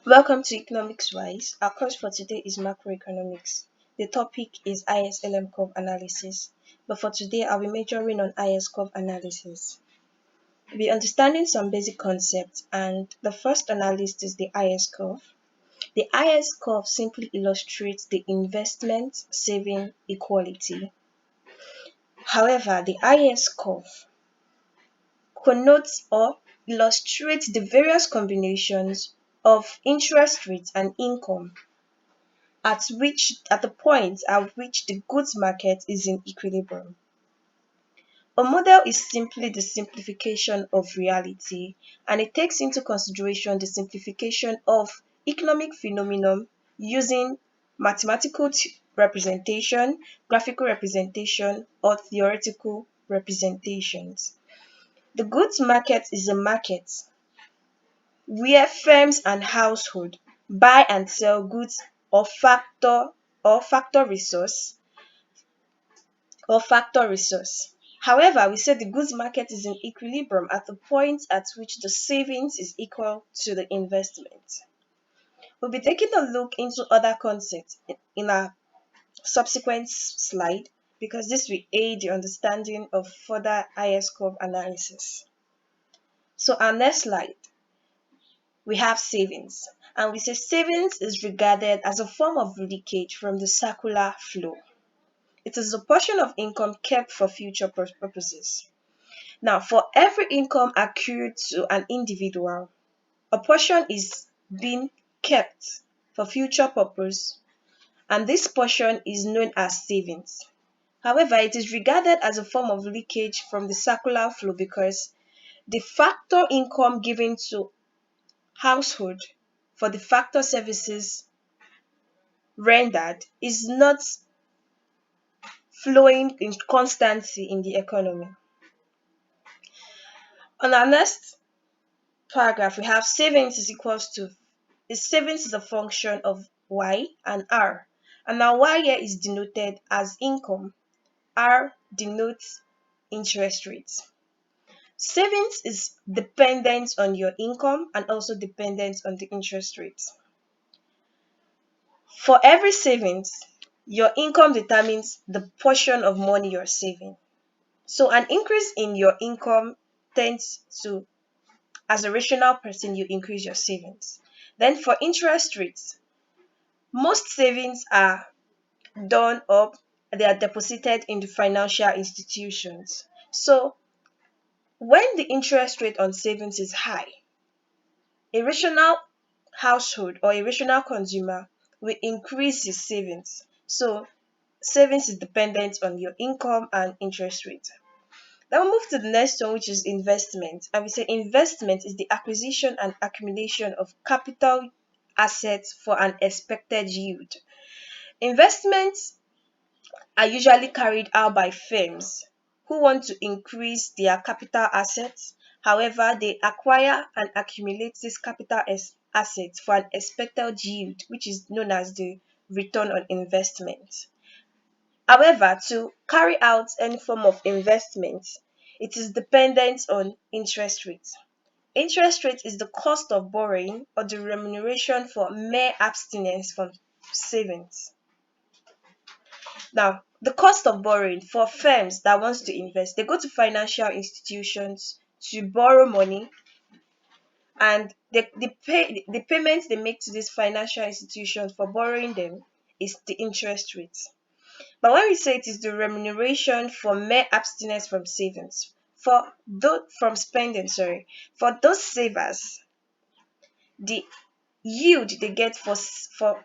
Welcome to Economics Wise. Our course for today is macroeconomics. The topic is ISLM curve analysis. But for today, I'll be majoring on IS curve analysis. We'll be understanding some basic concepts, and the first analysis is the IS curve. The IS curve simply illustrates the investment saving equality. However, the IS curve connotes or illustrates the various combinations of interest rates and income at the point at which the goods market is in equilibrium. A model is simply the simplification of reality, and it takes into consideration the simplification of economic phenomenon using mathematical representation, graphical representation, or theoretical representations. The goods market is a market where firms and households buy and sell goods or factor resource. However, we said the goods market is in equilibrium at the point at which the savings is equal to the investment. We'll be taking a look into other concepts in our subsequent slide because this will aid the understanding of further IS curve analysis. So our next slide, we have savings. And we say savings is regarded as a form of leakage from the circular flow. It is a portion of income kept for future purposes. Now, for every income accrued to an individual, a portion is being kept for future purpose, and this portion is known as savings. However, it is regarded as a form of leakage from the circular flow because the factor income given to household for the factor services rendered is not flowing in constancy in the economy. On our next paragraph, we have savings is a function of y and r. And now y here is denoted as income. R denotes interest rates. Savings is dependent on your income and also dependent on the interest rates. For every savings, your income determines the portion of money you're saving. So an increase in your income tends to, as a rational person, you increase your savings. Then for interest rates, most savings are done up, they are deposited in the financial institutions. So when the interest rate on savings is high, a rational household or a rational consumer will increase his savings. So savings is dependent on your income and interest rate. Then we move to the next one, which is investment. And we say investment is the acquisition and accumulation of capital assets for an expected yield. Investments are usually carried out by firms who want to increase their capital assets. However, they acquire and accumulate these capital assets for an expected yield, which is known as the return on investment. However, to carry out any form of investment, it is dependent on interest rates. Interest rate is the cost of borrowing or the remuneration for mere abstinence from savings. Now, the cost of borrowing for firms that wants to invest, they go to financial institutions to borrow money, and the payments they make to these financial institutions for borrowing them is the interest rate. But when we say it is the remuneration for mere abstinence from savings, from spending, for those savers, the yield they get for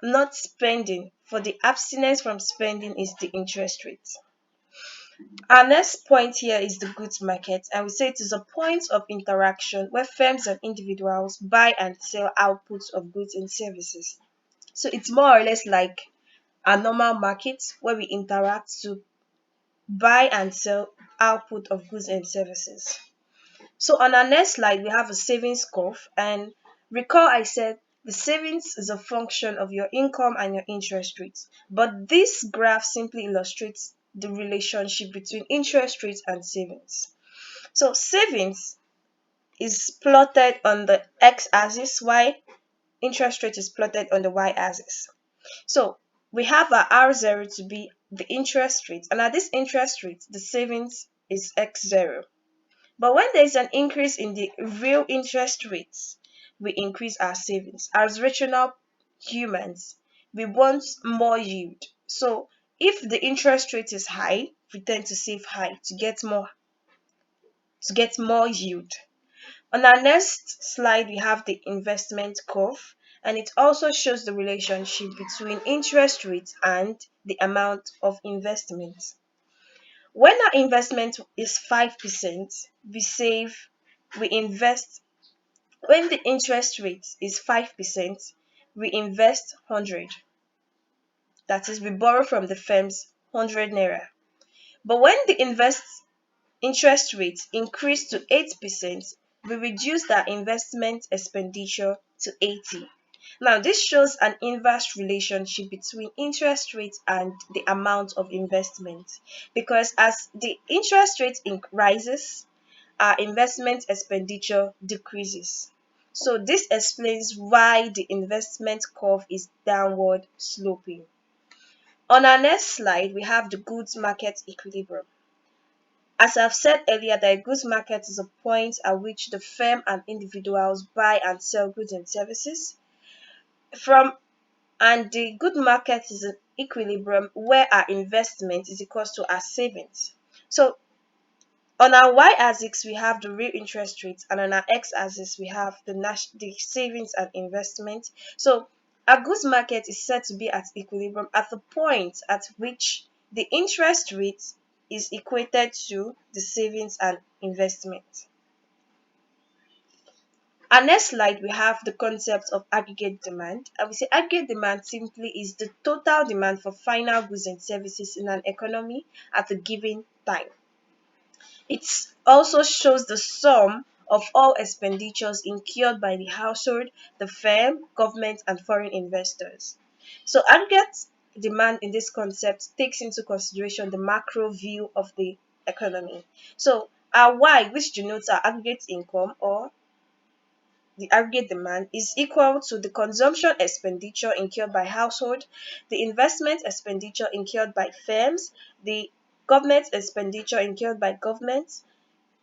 not spending, for the abstinence from spending, is the interest rate. Our next point here is the goods market, and we say it is a point of interaction where firms and individuals buy and sell outputs of goods and services. So it's more or less like a normal market where we interact to buy and sell output of goods and services. So on our next slide, we have a savings curve, and recall I said the savings is a function of your income and your interest rates. But this graph simply illustrates the relationship between interest rates and savings. So savings is plotted on the x-axis, while interest rate is plotted on the y-axis. So we have our R0 to be the interest rate, and at this interest rate, the savings is X0. But when there is an increase in the real interest rates, we increase our savings. As rational humans, we want more yield. So if the interest rate is high, we tend to save high to get more yield. On our next slide, we have the investment curve, and it also shows the relationship between interest rate and the amount of investment. When our investment is 5%, we save, we invest. When the interest rate is 5%, we invest 100. That is, we borrow from the firms 100 naira. But when the interest rate increased to 8%, we reduced our investment expenditure to 80. Now, this shows an inverse relationship between interest rate and the amount of investment, because as the interest rate rises, our investment expenditure decreases. So, this explains why the investment curve is downward sloping. On our next slide, we have the goods market equilibrium. As I've said earlier, the goods market is a point at which the firm and individuals buy and sell goods and services from, and the good market is an equilibrium where our investment is equal to our savings. So on our y-axis we have the real interest rate, and on our x-axis we have the savings and investment. So a goods market is said to be at equilibrium at the point at which the interest rate is equated to the savings and investment. Our next slide, we have the concept of aggregate demand. And we say aggregate demand simply is the total demand for final goods and services in an economy at a given time. It also shows the sum of all expenditures incurred by the household, the firm, government, and foreign investors. So aggregate demand in this concept takes into consideration the macro view of the economy. So our Y, which denotes our aggregate income or the aggregate demand, is equal to the consumption expenditure incurred by household, the investment expenditure incurred by firms, the government expenditure incurred by governments,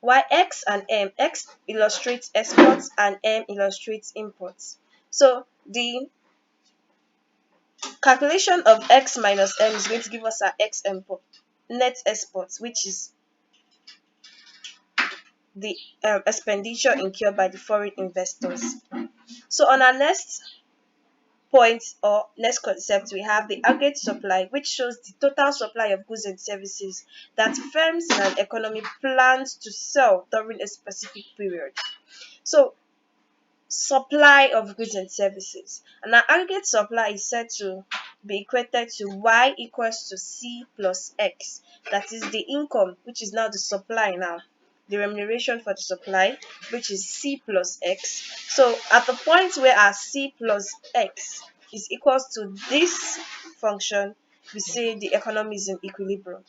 while X and M, X illustrates exports and M illustrates imports. So the calculation of X minus M is going to give us our X import, net exports, which is the expenditure incurred by the foreign investors. So on our next point or next concept, we have the aggregate supply, which shows the total supply of goods and services that firms in an economy plans to sell during a specific period. So supply of goods and services. And our aggregate supply is said to be equated to y equals to c plus x. That is the income, which is now the supply now. The remuneration for the supply, which is c plus x. So at the point where our c plus x is equals to this function, we say the economy is in equilibrium.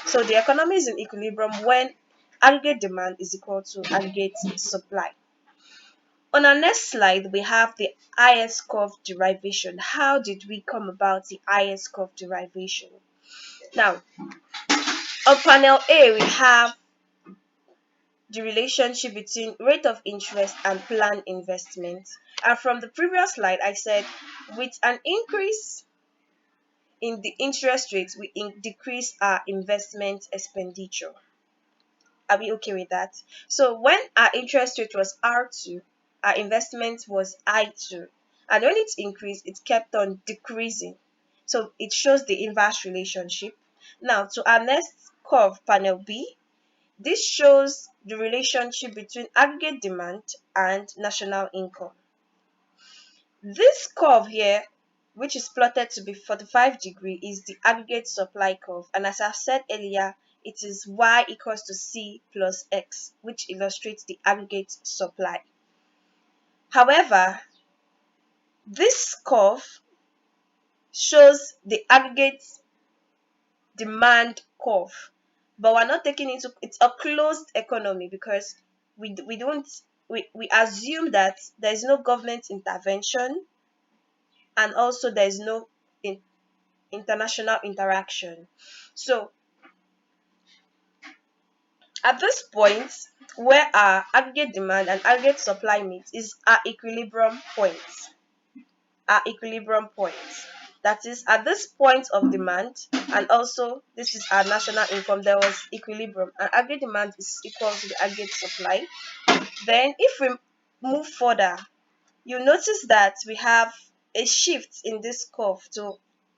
So the economy is in equilibrium when aggregate demand is equal to aggregate supply. On our next slide, we have the IS curve derivation. How did we come about the IS curve derivation? Now, on panel A, we have the relationship between rate of interest and planned investment. And from the previous slide, I said with an increase in the interest rate, we decrease our investment expenditure. Are we okay with that? So when our interest rate was R2, our investment was I2. And when it increased, it kept on decreasing. So it shows the inverse relationship. Now to our next curve, panel B, this shows the relationship between aggregate demand and national income. This curve here, which is plotted to be 45 degrees, is the aggregate supply curve. And as I've said earlier, it is y equals to c plus x, which illustrates the aggregate supply. However, this curve shows the aggregate demand curve, but we're not taking into it's a closed economy because we don't we assume that there is no government intervention and also there is no international interaction. So at this point, where our aggregate demand and aggregate supply meet is our equilibrium point. Our equilibrium point. That is, at this point of demand, and also this is our national income, there was equilibrium, and aggregate demand is equal to the aggregate supply. Then, if we move further, you notice that we have a shift in this curve to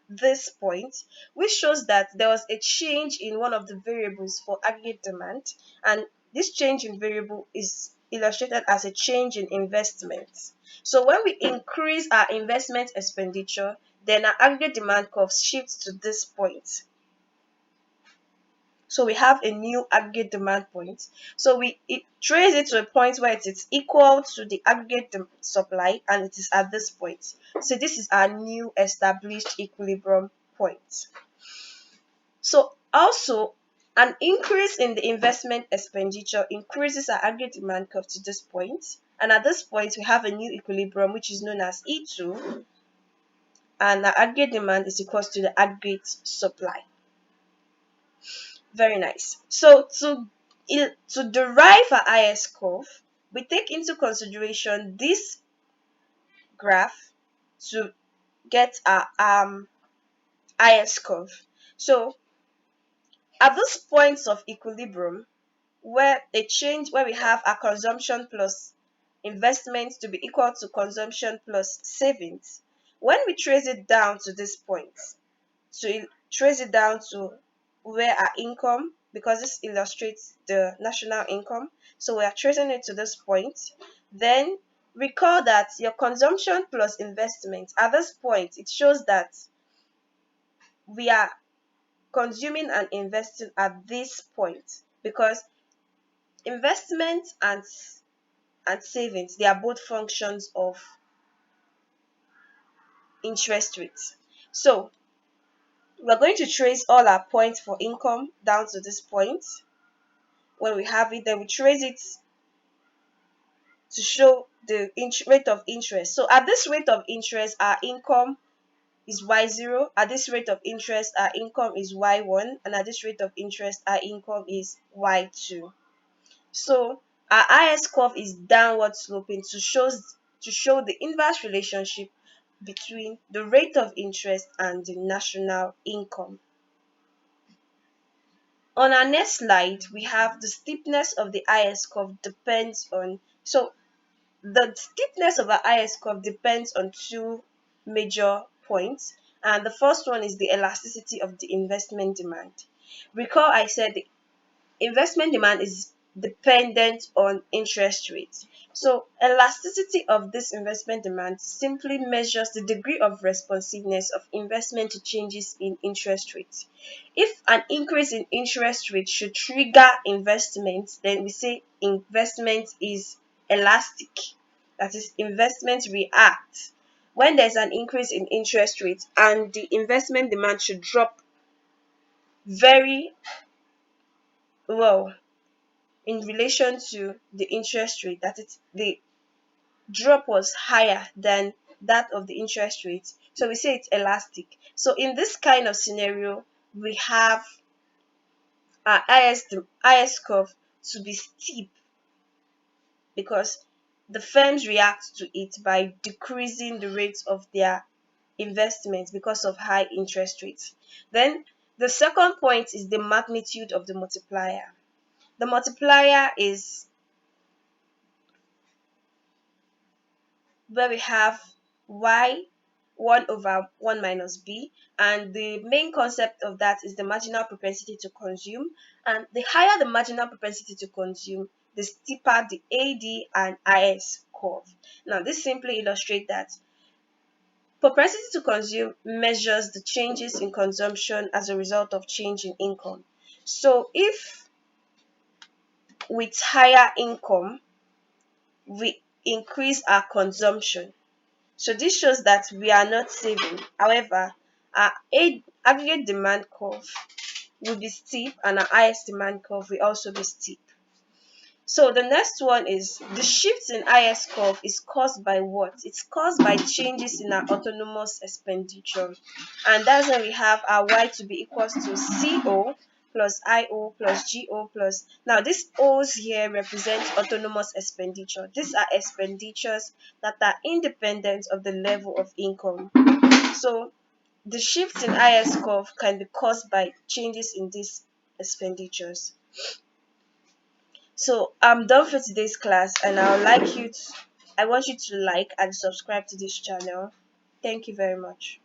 this point, which shows that there was a change in one of the variables for aggregate demand, and this change in variable is illustrated as a change in investment. So when we increase our investment expenditure, then our aggregate demand curve shifts to this point. So we have a new aggregate demand point. So trace it to a point where it is equal to the aggregate supply, and it is at this point. So this is our new established equilibrium point. So also, an increase in the investment expenditure increases our aggregate demand curve to this point. And at this point, we have a new equilibrium, which is known as E2, and our aggregate demand is equal to the aggregate supply. Very nice. So to derive our IS curve, we take into consideration this graph to get our IS curve. So at this points of equilibrium, where we have our consumption plus investment to be equal to consumption plus savings, when we trace it down to this point, to trace it down to where our income, because this illustrates the national income, so we are tracing it to this point. Then recall that your consumption plus investment, at this point it shows that we are consuming and investing at this point, because investment and savings, they are both functions of interest rates. So we're going to trace all our points for income down to this point. When we have it, then we trace it to show the rate of interest. So at this rate of interest, our income is y0. At this rate of interest, our income is y1. And at this rate of interest, our income is y2. So our IS curve is downward sloping to show the inverse relationship between the rate of interest and the national income. On our next slide, we have the steepness of the IS curve depends on, so the steepness of our IS curve depends on two major points, and the first one is the elasticity of the investment demand. Recall I said the investment demand is dependent on interest rates. So elasticity of this investment demand simply measures the degree of responsiveness of investment to changes in interest rates. If an increase in interest rate should trigger investment, then we say investment is elastic. That is, investment reacts when there's an increase in interest rates, and the investment demand should drop very low in relation to the interest rate, that is, the drop was higher than that of the interest rate, so we say it's elastic. So in this kind of scenario, we have our IS curve to be steep, because the firms react to it by decreasing the rates of their investments because of high interest rates. Then the second point is the magnitude of the multiplier. The multiplier is where we have y 1 over 1 minus b, and the main concept of that is the marginal propensity to consume, and the higher the marginal propensity to consume, the steeper the AD and IS curve. Now this simply illustrates that propensity to consume measures the changes in consumption as a result of change in income. So if with higher income we increase our consumption, so this shows that we are not saving. However, our aggregate demand curve will be steep, and our highest demand curve will also be steep. So the next one is the shift in IS curve is caused by what? It's caused by changes in our autonomous expenditure. And that's when we have our Y to be equals to CO plus IO plus GO plus. Now these O's here represent autonomous expenditure. These are expenditures that are independent of the level of income. So the shift in IS curve can be caused by changes in these expenditures. So I'm done for today's class, and I want you to like and subscribe to this channel. Thank you very much.